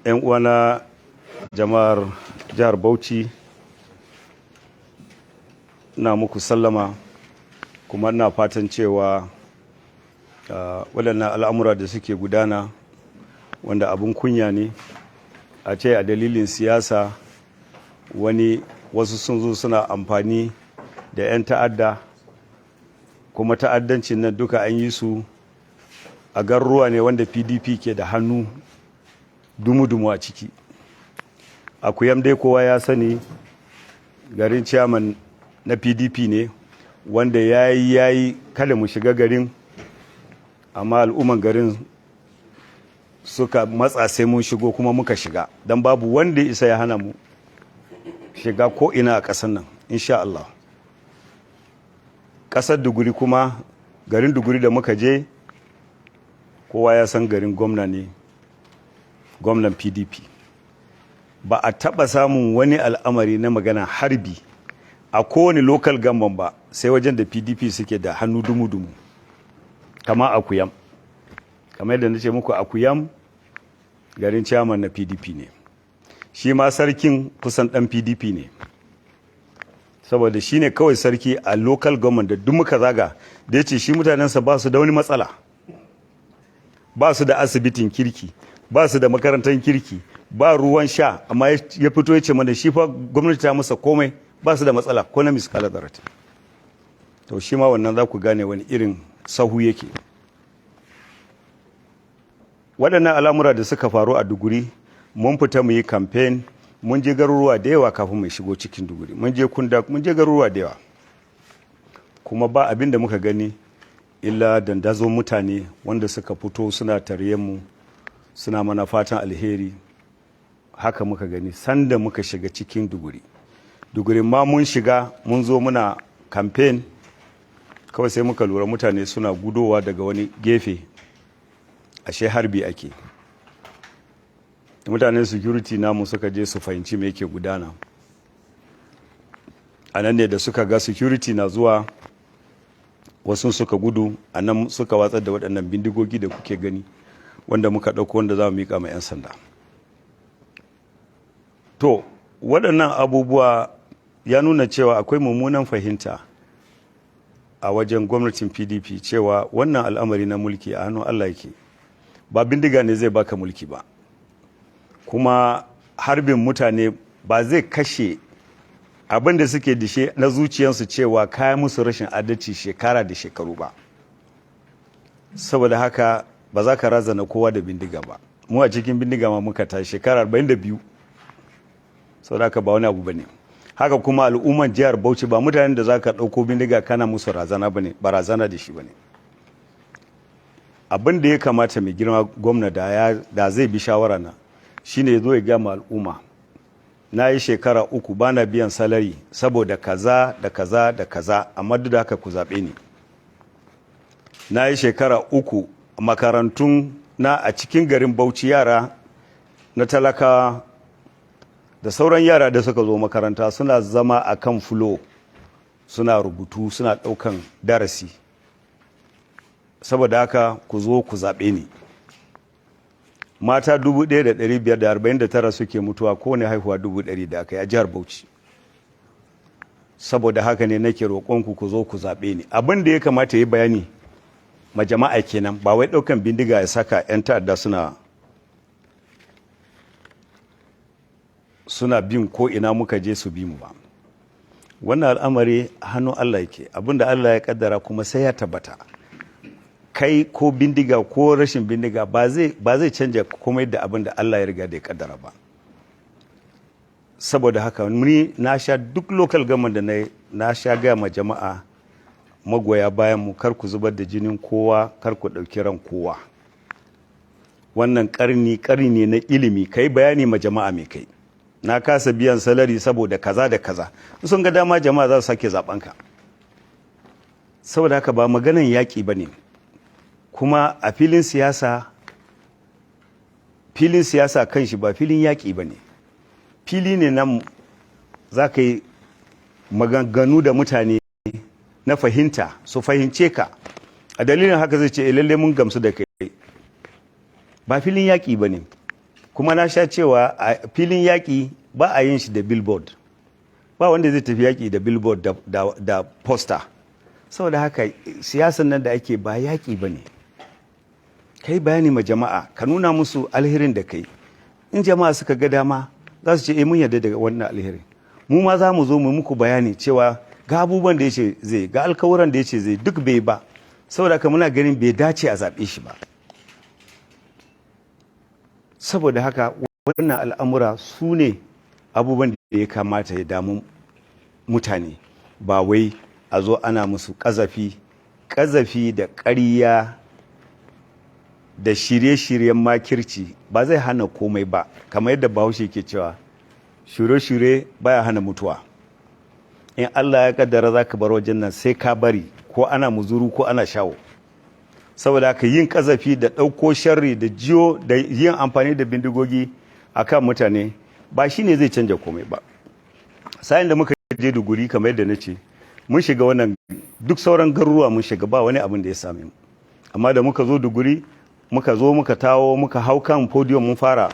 'yan uwana jama'ar jihar Bauchi, na muku sallama kuma ina fatan cewa waɗannan al'amura da suke gudana wanda abun kunya ne a ce a dalilin siyasa wasu sun zo suna amfani da 'yan ta'adda, kuma ta'addancin nan duka an yi su a garuruwa ne wanda PDP ke da hannu dumu-dumu a ciki. A Kuyam dai kowa ya sani garin chairman na PDP ne wanda ya yi kada mu shiga garin, amma al'umman garin suka matsa sai mun shigo kuma muka shiga, don babu wanda isa ya hana mu shiga ko ina a ƙasar nan insha Allah. Ƙasar Duguri kuma, garin Duguri da muka je, kowa ya san garin gwamna ne, gwamnan PDP. Ba a taɓa samun wani al'amari na magana harbi a kowane local government ba sai wajen da PDP suke da hannu dumu-dumu, kama a Kuyam. Kamar yadda na ce muku, a Kuyam garin chairman na PDP ne, shi ma sarkin kusan ɗan PDP ne, saboda shi ne kawai sarki a local government da duk muka zaga da ya ce shi mutanensa ba su da wani matsala, ba su da asibitin kirki, ba su da makarantar kirki, ba ruwan sha, amma ya fito ya ce mana shi fa gwamnati ta masa komai, ba su da matsala ko na miskala zarati. To shi ma wannan za ku gane wani irin sahu yake. Waɗannan al'amura da suka faru a Duguri, mun fita mu yi campaign, mun je garuruwa da yawa kafin mu shigo cikin Duguri, mun je Kundak, mun je garuruwa da yawa, kuma ba abin da muka gani illa dandazon mutane wanda suka fito suna taryen mu, suna mana fatan alheri. Haka muka gani sanda muka shiga cikin Duguri ma mun shiga, mun zo muna campaign, kawai sai muka lura mutane suna gudowa daga wani gefe, ashe harbi ake. Mutanen security namu suka je su fahimci me yake gudana. A nan ne da suka ga security na zuwa, wasu suka gudu, a nan suka watsar da waɗannan bindigogi da kuke gani wanda muka ɗauko, wanda za mu miƙa ma 'yan sanda. To waɗannan abubuwa ya nuna cewa akwai mummunan fahimta a wajen gwamnatin PDP cewa wannan al'amari na mulki a hannun Allah yake, ba bindiga ne zai baka mulki ba, kuma harbin mutane ba zai kashe abin da suke dishe na zuciyarsu cewa kayan musu rashin adalci shekara da shekaru ba. Saboda haka ba za ka razana kowa da bindiga ba. Mu a cikin bindiga ma muka tashi shekara 42, saboda haka ba wani abu bane. Haka kuma al'umman jihar Bauchi ba mutanen da za ka ɗauko bindiga kana musu razana bane, ba razana da shi bane. Abin da ya kamata mai girma gwamna da zai bi shawara na shine ya zo ya gama al'umma, na yi shekara 3 bana biyan salari saboda kaza da kaza da kaza, amma duk da haka ku zaɓe ni. Na yi shekara 3 makarantun na a cikin garin Bauchi, yara na talakawa da sauran yara da suka zo makaranta suna zama a kan fulo, suna rubutu, suna ɗaukan darasi. Saboda haka ku zo ku zaɓe ni. Mata 1,549 suke mutuwa kowane haihuwa 100,000 da aka yi a jihar Bauchi. Saboda haka ne nake roƙonku ku zo ku zaɓe ni. Abin da ya kamata ya yi bayani ma jama'a kenan, ba wai ɗaukan bindiga ya saka 'yan ta'adda suna bin ko ina muka je su bi mu ba. Wannan al'amari hannun Allah yake, abin da Allah ya kaddara kuma sai ya tabbata. Kai ko bindiga ko rashin bindiga ba zai canja komai da abin da Allah ya riga da ya kaddara ba. Saboda haka ni na sha duk local government da na sha gaya ma jama'a magoya bayan mu, kar ku zubar da jinin kowa, kar ku ɗauki ran kowa. Wannan ƙarni ne na ilimi, kai bayani ma jama'a mai kai. Na kasa biyan salari saboda kaza da kaza, sun ga dama jama'a za su sake zaben ka. Saboda haka ba maganan yaƙi ba ne. Kuma a filin siyasa kan shi ba filin yaƙi ba ne, fili ne nan za ka yi maganganu da mutane na fahimta, su fahimce ka, a dalilin haka zai ce lalle mun gamsu da kai. Ba filin yaƙi ba ne, kuma na sha cewa a filin yaƙi ba a yin shi da billboard, ba wanda zai tafi yaƙi da billboard da poster. Saboda haka siyasan nan da ake ba yaƙi ba ne. Kai bayani ma jama'a, ka nuna musu alherin da kai. In jama'a suka ga dama za su ce mun yarda da wannan alheri, mu ma za mu zo mu muku bayani cewa ga abubuwan da ya ce zai, ga alkawuran da ya ce zai, duk bai ba. Saboda haka muna ganin bai dace a zaɓe shi ba. Saboda haka wannan al'amura su ne abubuwan da ya kamata ya damu mutane, ba wai a zo ana musu ƙazafi da ƙarya da shirye-shiryen makirci. Ba zai hana komai ba, kamar yadda Bahaushe ke cewa shure-shure baya hana mutuwa. In Allah ya kaddara za ka bar wajen nan sai ka bari, ko ana muzuru ko ana shawo. Saboda haka yin ƙazafi da ɗauko sharri da jiyo da yin amfani da bindigogi a kan mutane ba shi ne zai canja komai ba. Sa'in da muka je Duguri, kamar yadda na ce, mun shiga wannan, duk sauran garuruwa mun shiga, ba wani abin da ya same mu. Amma da muka zo Duguri, muka zo muka tawo muka hau kan podium mun fara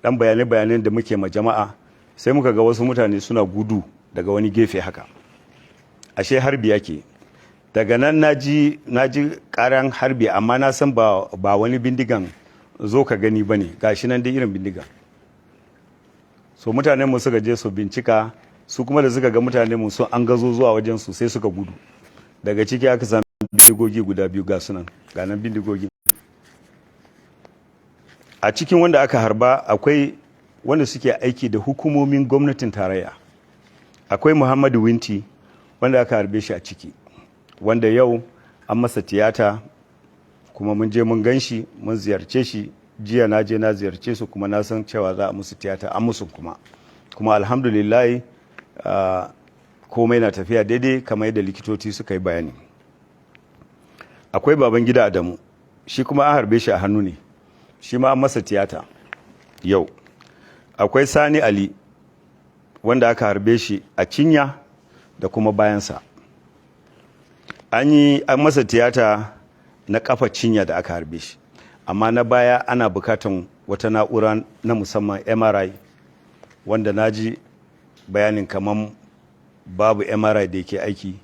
dan bayanai da muke ma jama'a, sai muka ga wasu mutane suna gudu daga wani gefe haka, ashe harbi yake. Daga nan naji karan harbi, amma na san ba wani bindigan zo ka gani bane, gashi nan dai irin bindiga. So mutanen mu suka je su bincika, su kuma da suka ga mutanen mu sun an gazo zuwa wajen su sai suka gudu. Daga ciki aka samu bindigogi guda biyu, ga sunan, ga nan bindigogi. A cikin wanda aka harba akwai wanda suke aiki da hukumomin gwamnatin tarayya. Akwai Muhammadu Winti wanda aka harbe shi a ciki, wanda yau an masa tiyata, kuma mun je mun gan shi, mun ziyarce shi. Jiya na je na ziyarce su, kuma na san cewa za a musu tiyata, an musu kuma alhamdulillah komai na tafiya daidai kamar yadda likitoci suka yi bayani. Akwai Babangida Adamu, shi kuma an harbe shi a hannu ne, shi ma an masa tiyata yau. Akwai Sani Ali wanda aka harbe shi a cinya da kuma bayansa, an masa tiyata na kafa cinya da aka harbe shi, amma na baya ana bukatan wata na'ura na musamman MRI, wanda na ji bayanin kaman babu MRI da yake aiki,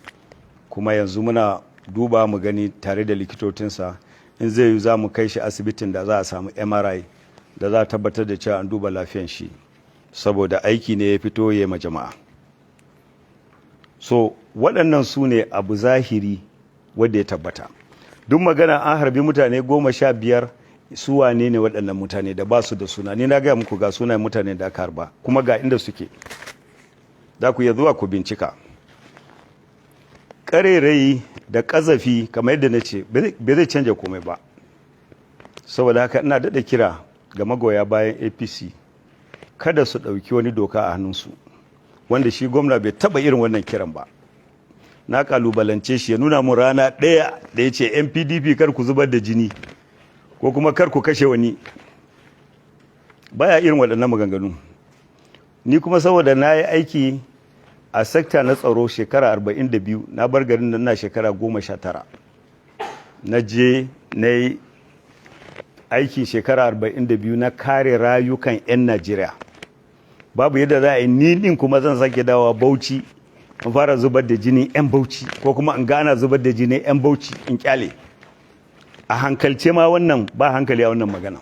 kuma yanzu muna duba mu gani tare da likitocinsa in zai yi za mu kai shi asibitin da za a samu MRI da za a tabbatar da cewa an duba lafiyan shi, saboda aiki ne ya fito ya ma jama'a. So waɗannan su ne abu zahiri wadda ya tabbata. Duk magana an harbi mutane 15, su wane ne waɗannan mutane da ba su da suna? Ni na gaya muku ga sunayen mutane da aka harba, kuma ga inda suke, za ku iya zuwa ku bincika. Ƙarairayi da ƙazafi kamar yadda na ce bai zai canja komai ba. Saboda haka ina daɗa kira ga magoya bayan APC, kada su ɗauki wani doka a hannunsu, wanda shi gwamna bai taɓa irin wannan kiran ba. Na kalubalance shi ya nuna mu rana ɗaya da ya ce yan PDP kar ku zubar da jini ko kuma kar ku kashe wani. Baya irin waɗannan maganganu. Ni kuma saboda na yi aiki a sekta na tsaro shekara 42, na bar garin nan na shekara 19. Na je na yi aiki shekara 42 na kare rayukan 'yan Najeriya. Babu yadda za a yi ni din kuma zan sake dawowa Bauchi in fara zubar da jini 'yan Bauchi, ko kuma in gana zubar da jini 'yan Bauchi in kyale. A hankalce ma wannan ba hankali a wannan magana.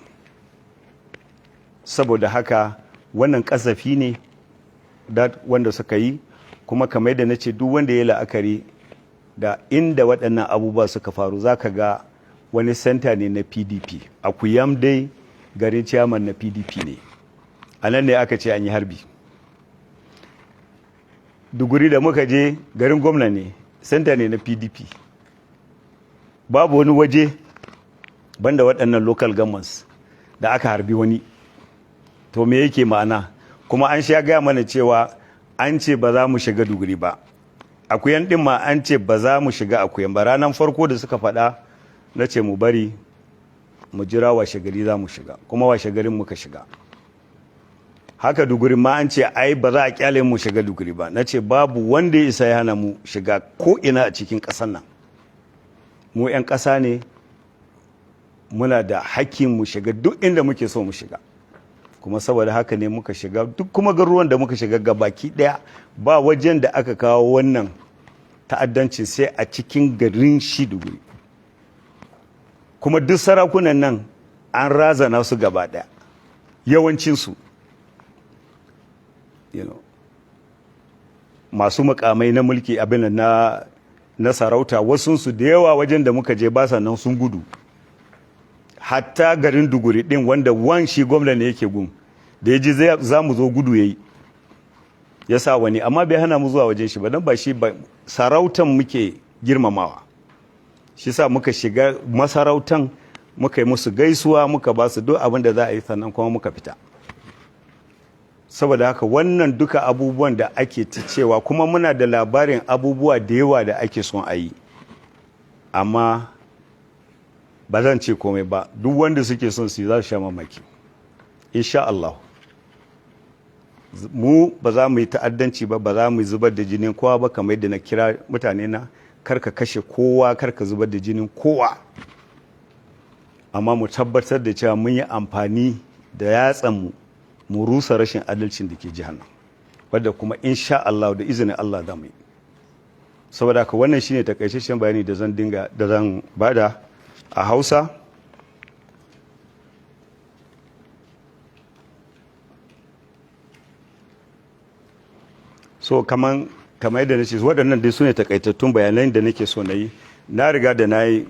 Saboda haka wannan kasafi ne wanda suka yi, kuma kamar yadda na ce duk wanda ya la'akari da inda waɗannan abubuwa suka faru, za ka ga wani senta ne na PDP. A Kuyam dai garin ciyaman na PDP ne, a nan ne aka ce an yi harbi. Duguri da muka je garin gwamna ne, senta ne na PDP. Babu wani waje banda waɗannan local governments da aka harbi wani. To me yake ma'ana? Kuma an sha gaya mana cewa an ce ba za mu shiga Duguri ba. Akuyan ɗin ma an ce ba za mu shiga Akuyan ba. Ranar farko da suka faɗa na ce mu bari mu jira washe gari za mu shiga, kuma washe garin muka shiga. Haka Duguri ma an ce ai ba za a kyale mu shiga Duguri ba. Na ce babu wanda ya isa ya hana mu shiga ko ina a cikin ƙasar nan. Mu 'yan ƙasa ne, muna da hakkin mu shiga duk inda muke so mu shiga. kuma saboda haka ne muka shiga duk kuma garuruwan da muka shiga gabaki daya ba wajen da aka kawo wannan ta'addancin sai a cikin garin Duguri. Kuma duk sarakunan nan an razana su gaba daya yawancinsu masu mukamai na mulki abin na sarauta wasunsu da yawa wajen da muka je basa nan sun gudu. Hatta garin Duguri din wanda shi gwamna ne yake gun da ya ji za mu zo gudu yayi ya sa wani, amma bai hana mu zuwa wajen shi ba don ba shi ba sarautan muke girmamawa, shi sa muka shiga masarautan muka yi musu gaisuwa muka ba su duk abin da za a yi sannan kuma muka fita. Saboda haka wannan duka abubuwan da ake ta cewa kuma muna da labarin abubuwa da yawa da ake son a yi, amma ba zan ce komai ba, duk wanda suke son su yi za su sha mamaki insha Allah. Mu ba za mu yi ta'addanci ba, ba za mu zubar da jinin kowa ba, kamar yadda na kira mutane na karka kashe kowa, karka zubar da jinin kowa, amma mu tabbatar da cewa mun yi amfani da yatsanmu mu rusa rashin adalcin da ke jihar nan, wadda kuma insha Allah da izinin Allah za mu yi. Saboda haka wannan shine takaitaccen bayani da zan bada a Hausa. So kamar yadda nace waɗannan dai sune takaitattun bayanan da nake so na yi. Na riga da na yi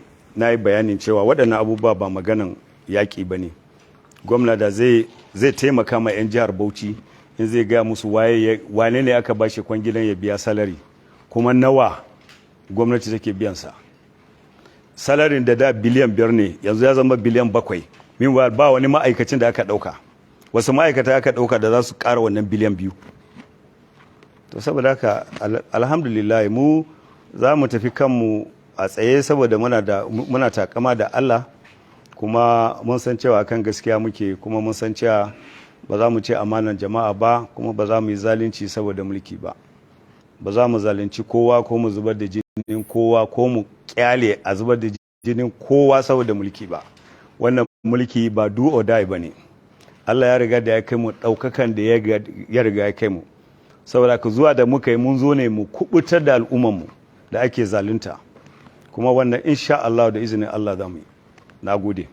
bayanin cewa waɗannan abubuwa ba maganan yaƙi ba ne. Gwamna da zai taimaka ma 'yan jihar Bauchi in zai gaya musu wane ne aka bashi kwangilan ya biya salari, kuma nawa gwamnati take biyansa. Salarin da biliyan 5 ne yanzu ya zama biliyan 7. Meanwhile ba wani ma'aikacin da aka ɗauka, wasu ma'aikata aka ɗauka da za su ƙara wannan biliyan 2. To saboda haka alhamdulillah mu za mu tafi kanmu a tsaye saboda muna takama da Allah, kuma mun san cewa kan gaskiya muke, kuma mun san cewa ba za mu ce amanan jama'a ba, kuma ba za mu yi zalunci saboda mulki ba. Ba za mu zalunci kowa ko mu zubar da jinin kowa ko mu kyale a zubar da jinin kowa saboda mulki ba. Wannan mulki ba do or die ba ne. Allah ya riga da ya kai mu ɗaukakan da ya riga ya kai mu. Saboda ka zuwa da muka yi mun zo ne mu kubutar da al'ummanmu da ake zalunta, kuma wannan insha Allah da izinin Allah za mu yi. Na gode.